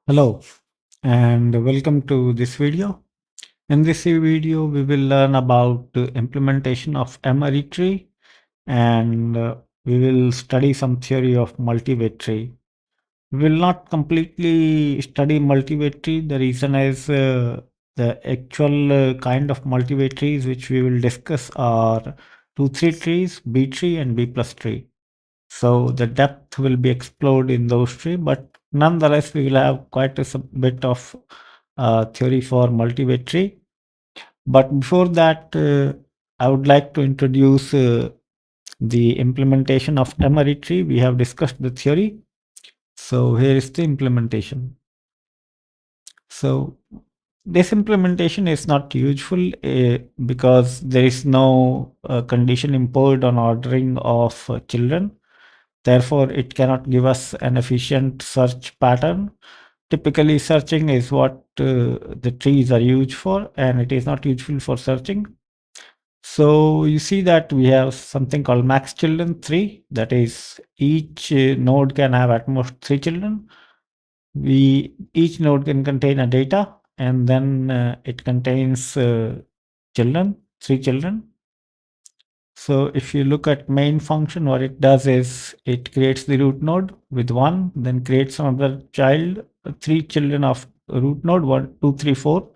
Hello and welcome to this video. In this video, we will learn about the implementation of M-ary tree and we will study some theory of multiway tree. We will not completely study multiway tree. The reason is the actual kind of multiway trees which we will discuss are 2-3 trees, B tree and B plus tree. So the depth will be explored in those three, but nonetheless, we will have quite a bit of theory for multiway tree. But before that, I would like to introduce the implementation of M-ary tree. We have discussed the theory. So here is the implementation. So this implementation is not useful because there is no condition imposed on ordering of children. Therefore, it cannot give us an efficient search pattern. Typically, searching is what the trees are used for, and it is not useful for searching. So you see that we have something called max children 3. That is, each node can have at most 3 children. Each node can contain a data, and then it contains children, 3 children. So if you look at main function, what it does is it creates the root node with 1, then creates another child, 3 children of root node, 1, 2, 3, 4,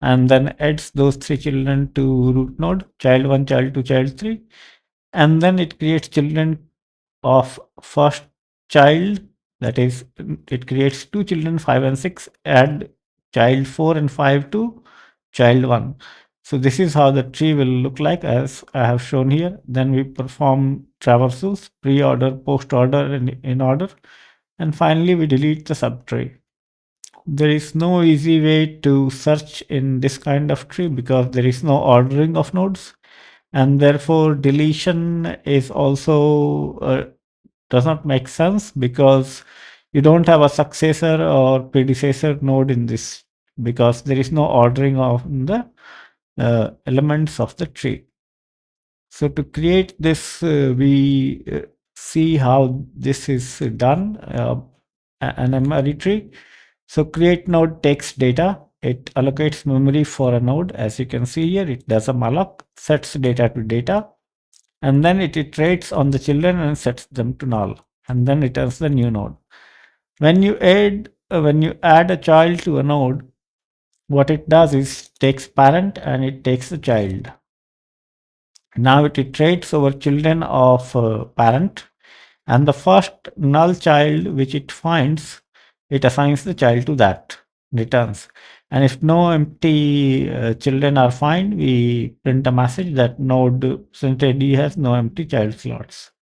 and then adds those 3 children to root node, child 1, child 2, child 3, and then it creates children of first child, that is, it creates 2 children 5 and 6, add child 4 and 5 to child 1. So this is how the tree will look like as I have shown here. Then we perform traversals, pre-order, post-order, and in order, and finally we delete the subtree. There is no easy way to search in this kind of tree because there is no ordering of nodes, and therefore deletion is also does not make sense because you don't have a successor or predecessor node in this because there is no ordering of the elements of the tree. So to create this, we see how this is done, an M-ary tree. So create node takes data. It allocates memory for a node. As you can see here, it does a malloc, sets data to data, and then it iterates on the children and sets them to null, and then returns the new node. When you add a child to a node, what it does is takes parent and it takes the child. Now it iterates over children of parent, and the first null child which it finds, it assigns the child to that, returns. And if no empty children are found, we print a message that node id has no empty child slots.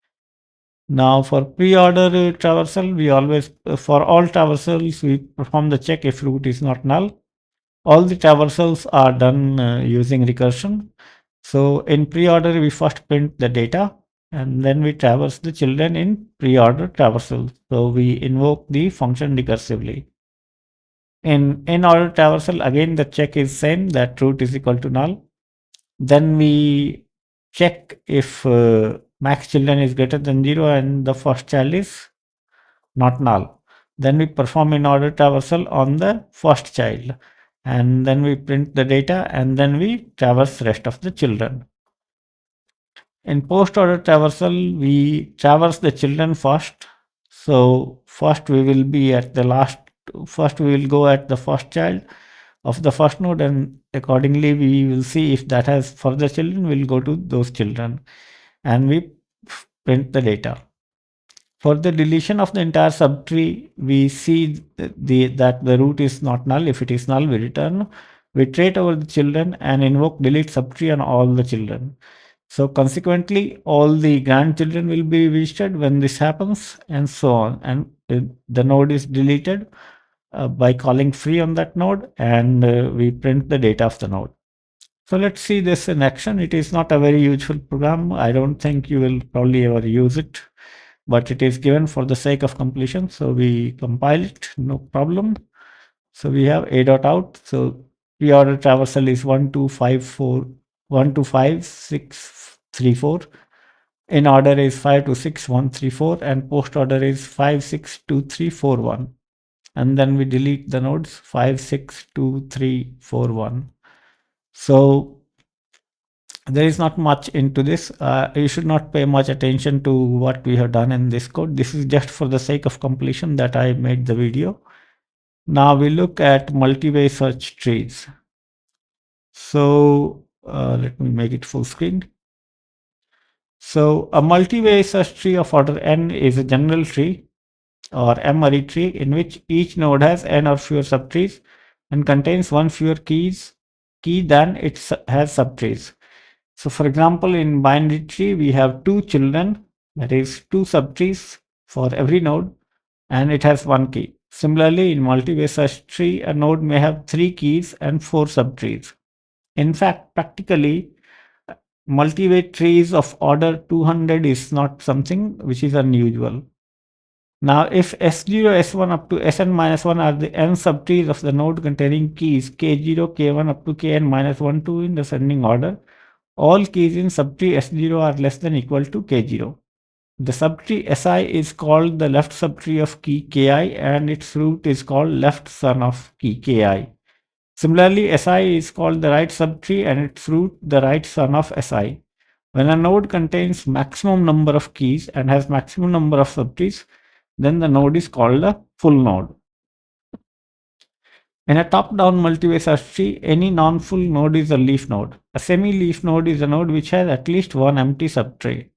Now for pre-order traversal, we always, for all traversals, we perform the check if root is not null. All the traversals are done using recursion. So in pre-order, we first print the data and then we traverse the children in pre-order traversal. So we invoke the function recursively. In order traversal, again, the check is same, that root is equal to null. Then we check if max children is greater than 0 and the first child is not null. Then we perform in order traversal on the first child, and then we print the data, and then we traverse rest of the children. In post order traversal, we traverse the children first. So first we will be at the last, first we will go at the first child of the first node, and accordingly we will see if that has further children, we'll go to those children, and we print the data. For the deletion of the entire subtree, we see that the root is not null. If it is null, we return. We iterate over the children and invoke delete subtree on all the children. So consequently, all the grandchildren will be visited when this happens, and so on. And the node is deleted by calling free on that node, and we print the data of the node. So let's see this in action. It is not a very useful program. I don't think you will probably ever use it, but it is given for the sake of completion. So we compile it, no problem. So we have a dot out. So pre-order traversal is 1 2 5 4 1 2 5 6 3 4. In order is 5 2 6 1 3 4, and post order is 5 6 2 3 4 1. and then we delete the nodes 5, 6, 2, 3, 4, 1. So there is not much into this. You should not pay much attention to what we have done in this code. This is just for the sake of completion that I made the video. Now we look at multi-way search trees. So let me make it full screen. So a multi-way search tree of order n is a general tree or M-ary tree in which each node has n or fewer subtrees and contains one fewer key than it has subtrees. So for example, in binary tree, we have two children, that is two subtrees for every node, and it has one key. Similarly, in multi-way search tree, a node may have three keys and four subtrees. In fact, practically, multi-way trees of order 200 is not something which is unusual. Now, if S0, S1 up to Sn minus 1 are the n subtrees of the node containing keys K0, K1 up to Kn minus 1, 2 in descending order, all keys in subtree S0 are less than equal to K0. The subtree Si is called the left subtree of key Ki and its root is called left son of key Ki. Similarly, Si is called the right subtree and its root the right son of Si. When a node contains maximum number of keys and has maximum number of subtrees, then the node is called a full node. In a top-down multi-way search tree, any non-full node is a leaf node. A semi-leaf node is a node which has at least one empty subtree.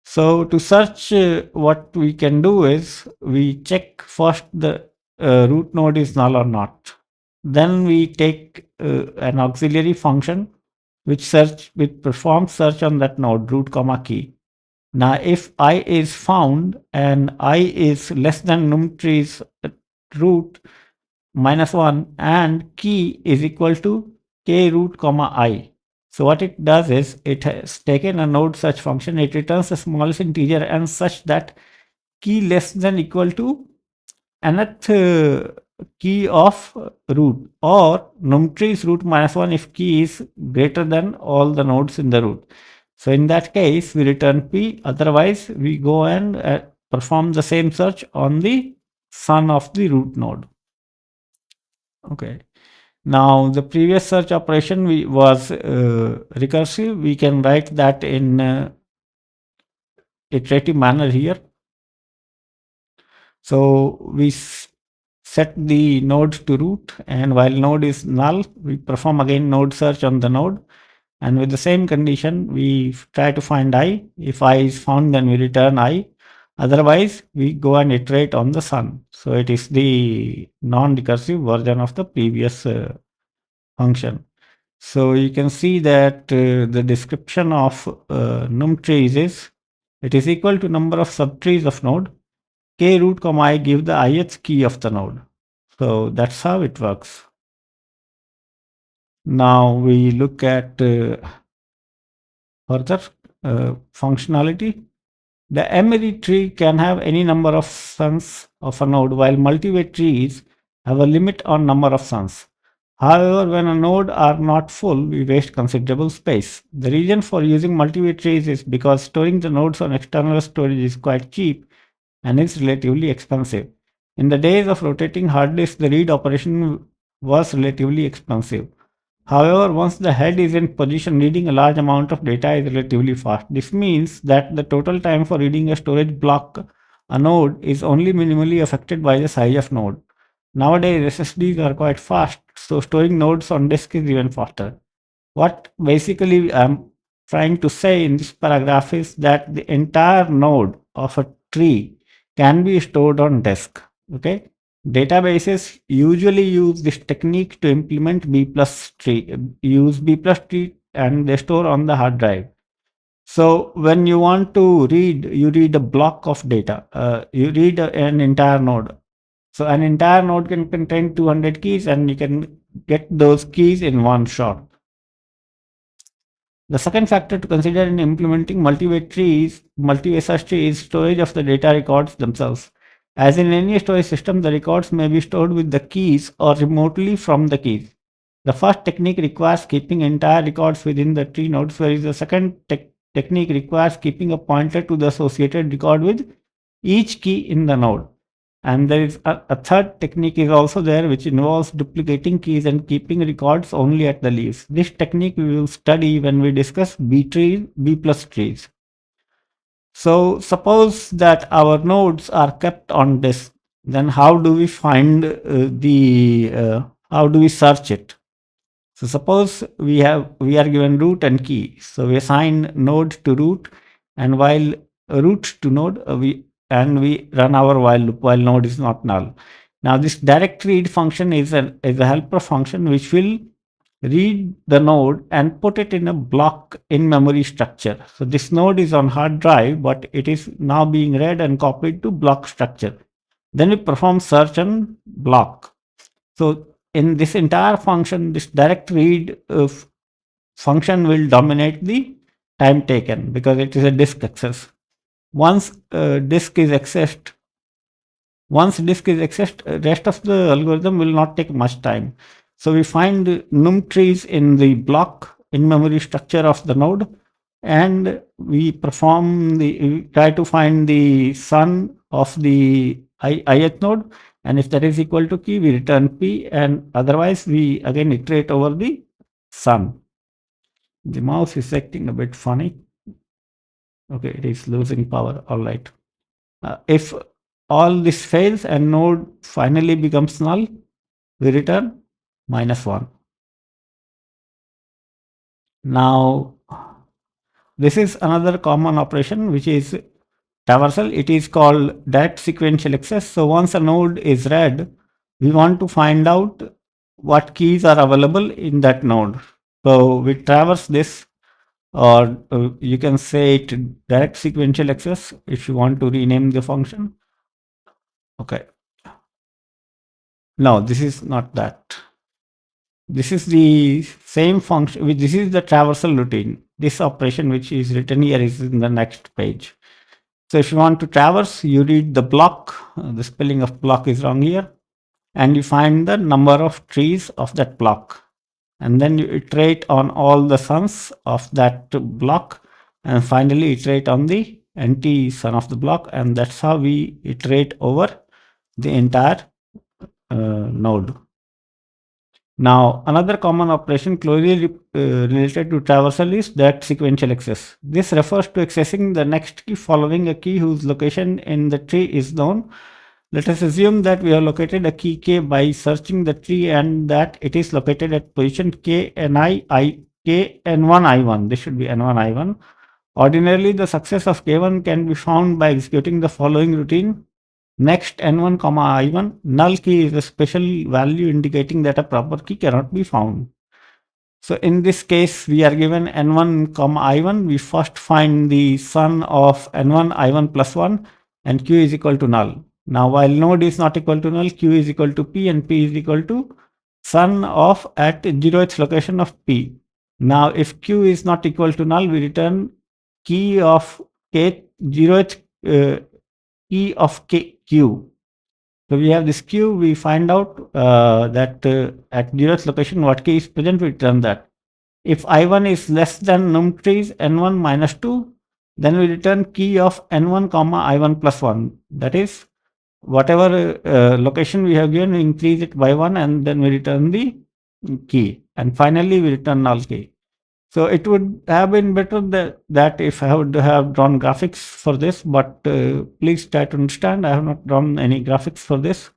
So to search, what we can do is we check first the root node is null or not. Then we take an auxiliary function which performs search on that node root comma key. Now if I is found and I is less than numtree's root minus 1 and key is equal to k root comma I. So what it does is it has taken a node search function. It returns the smallest integer and such that key less than equal to nth key of root or numtree's root minus 1 if key is greater than all the nodes in the root. So in that case we return p, otherwise we go and perform the same search on the son of the root node. Okay. Now the previous search operation was recursive. We can write that in iterative manner here. So we set the node to root, and while node is null, we perform again node search on the node, and with the same condition we try to find I. If I is found, then we return I. Otherwise we go and iterate on the son. So it is the non-recursive version of the previous function. So you can see that the description of num trees is it is equal to number of subtrees of node k root comma I give the ith key of the node. So that's how it works. Now we look at further functionality. The M-ary tree can have any number of sons of a node, while multi-way trees have a limit on number of sons. However, when a node are not full, we waste considerable space. The reason for using multi-way trees is because storing the nodes on external storage is quite cheap and is relatively expensive. In the days of rotating hard disk, the read operation was relatively expensive. However, once the head is in position, reading a large amount of data is relatively fast. This means that the total time for reading a storage block, a node, is only minimally affected by the size of node. Nowadays, SSDs are quite fast, so storing nodes on disk is even faster. What basically I'm trying to say in this paragraph is that the entire node of a tree can be stored on disk. Okay. Databases usually use this technique to implement B plus tree, use B plus tree and they store on the hard drive. So when you want to read, you read a block of data, you read an entire node. So an entire node can contain 200 keys and you can get those keys in one shot. The second factor to consider in implementing multi-way search tree is storage of the data records themselves. As in any storage system, the records may be stored with the keys or remotely from the keys. The first technique requires keeping entire records within the tree nodes, whereas the second technique requires keeping a pointer to the associated record with each key in the node. And there is a third technique is also there, which involves duplicating keys and keeping records only at the leaves. This technique we will study when we discuss B trees, B plus trees. So suppose that our nodes are kept on disk, then how do we find how do we search it? So suppose we are given root and key. So we assign node to root, and while root to node, we run our while loop while node is not null. Now this direct read function is a helper function which will read the node and put it in a block in memory structure. So this node is on hard drive, but it is now being read and copied to block structure. Then we perform search on block. So in this entire function, this direct read function will dominate the time taken because it is a disk access. Once disk is accessed, once disk is accessed, rest of the algorithm will not take much time. So we find num trees in the block in memory structure of the node, and we try to find the son of the ith node, and if that is equal to key, we return p, and otherwise we again iterate over the son. The mouse is acting a bit funny. Okay, it is losing power. All right. If all this fails and node finally becomes null, we return -1. Now, this is another common operation which is traversal. It is called direct sequential access. So once a node is read, we want to find out what keys are available in that node. So we traverse this, or you can say it direct sequential access if you want to rename the function. Okay. No, this is not that. This is the same function. This is the traversal routine. This operation which is written here is in the next page. So if you want to traverse, you read the block. The spelling of block is wrong here. And you find the number of trees of that block. And then you iterate on all the sons of that block. And finally iterate on the empty son of the block. And that's how we iterate over the entire node. Now, another common operation closely related to traversal is that sequential access. This refers to accessing the next key following a key whose location in the tree is known. Let us assume that we have located a key k by searching the tree and that it is located at position k k n1 i1. This should be n1 i1. Ordinarily, the success of k1 can be found by executing the following routine. Next n1 comma i1, null key is a special value indicating that a proper key cannot be found. So in this case, we are given n1 comma i1. We first find the sum of n1 i1 plus 1 and q is equal to null. Now while node is not equal to null, q is equal to p and p is equal to sum of at 0th location of p. Now if q is not equal to null, we return key of k 0th key of q. So we have this q, we find out that at 0th location what key is present, we return that. If I1 is less than num trees n1 minus 2, then we return key of n1 comma I1 plus 1. That is, whatever location we have given, we increase it by 1 and then we return the key. And finally, we return null key. So it would have been better that if I would have drawn graphics for this, but please try to understand, I have not drawn any graphics for this.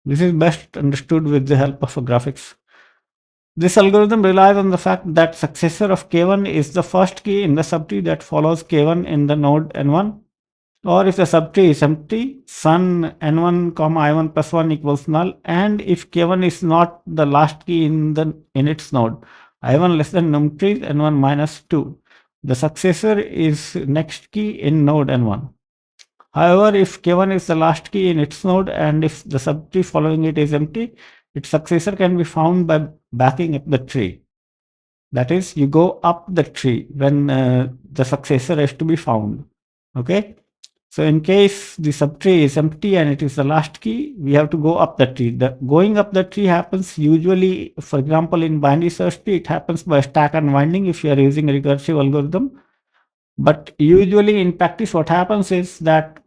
This is best understood with the help of a graphics. This algorithm relies on the fact that successor of K1 is the first key in the subtree that follows K1 in the node N1. Or if the subtree is empty, son N1 comma I1 plus 1 equals null. And if K1 is not the last key in its node, I1 less than num trees N1 minus 2. The successor is next key in node N1. However, if K1 is the last key in its node and if the subtree following it is empty, its successor can be found by backing up the tree. That is, you go up the tree when the successor is to be found. Okay. So in case the subtree is empty and it is the last key, we have to go up the tree. The going up the tree happens usually, for example, in binary search tree, it happens by stack unwinding if you are using a recursive algorithm. But usually in practice, what happens is that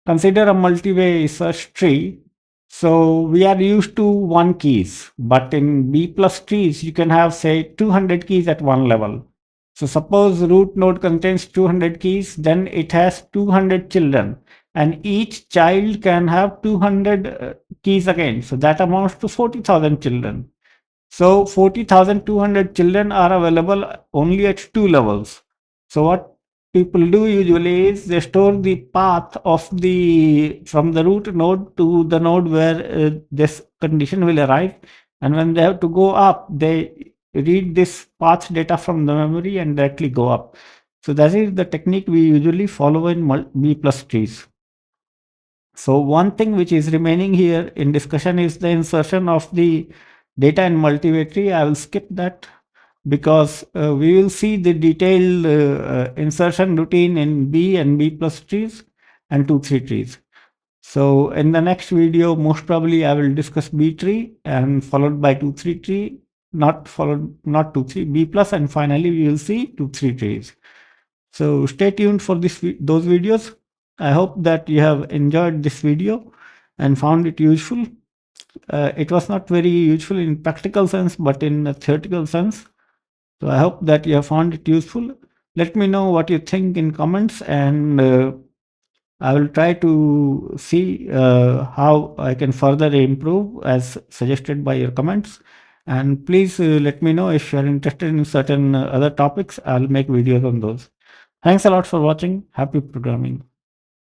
Consider a multi-way search tree. So we are used to one keys, but in B plus trees, you can have say 200 keys at one level. So suppose root node contains 200 keys, then it has 200 children, and each child can have 200 keys again. So that amounts to 40,000 children. So 40,200 children are available only at two levels. So what people do usually is they store the path of the from the root node to the node where this condition will arrive, and when they have to go up, they read this path data from the memory and directly go up. So that is the technique we usually follow in B plus trees. So one thing which is remaining here in discussion is the insertion of the data in multiway tree. I will skip that because we will see the detailed insertion routine in B and B plus trees and 2-3 trees. So in the next video, most probably I will discuss B tree and followed by 2-3 tree, not 2-3, B plus, and finally we will see 2-3 trees. So stay tuned for those videos. I hope that you have enjoyed this video and found it useful. It was not very useful in practical sense, but in a theoretical sense. So I hope that you have found it useful. Let me know what you think in comments, and I will try to see how I can further improve as suggested by your comments. And please let me know if you are interested in certain other topics. I'll make videos on those. Thanks a lot for watching. Happy programming.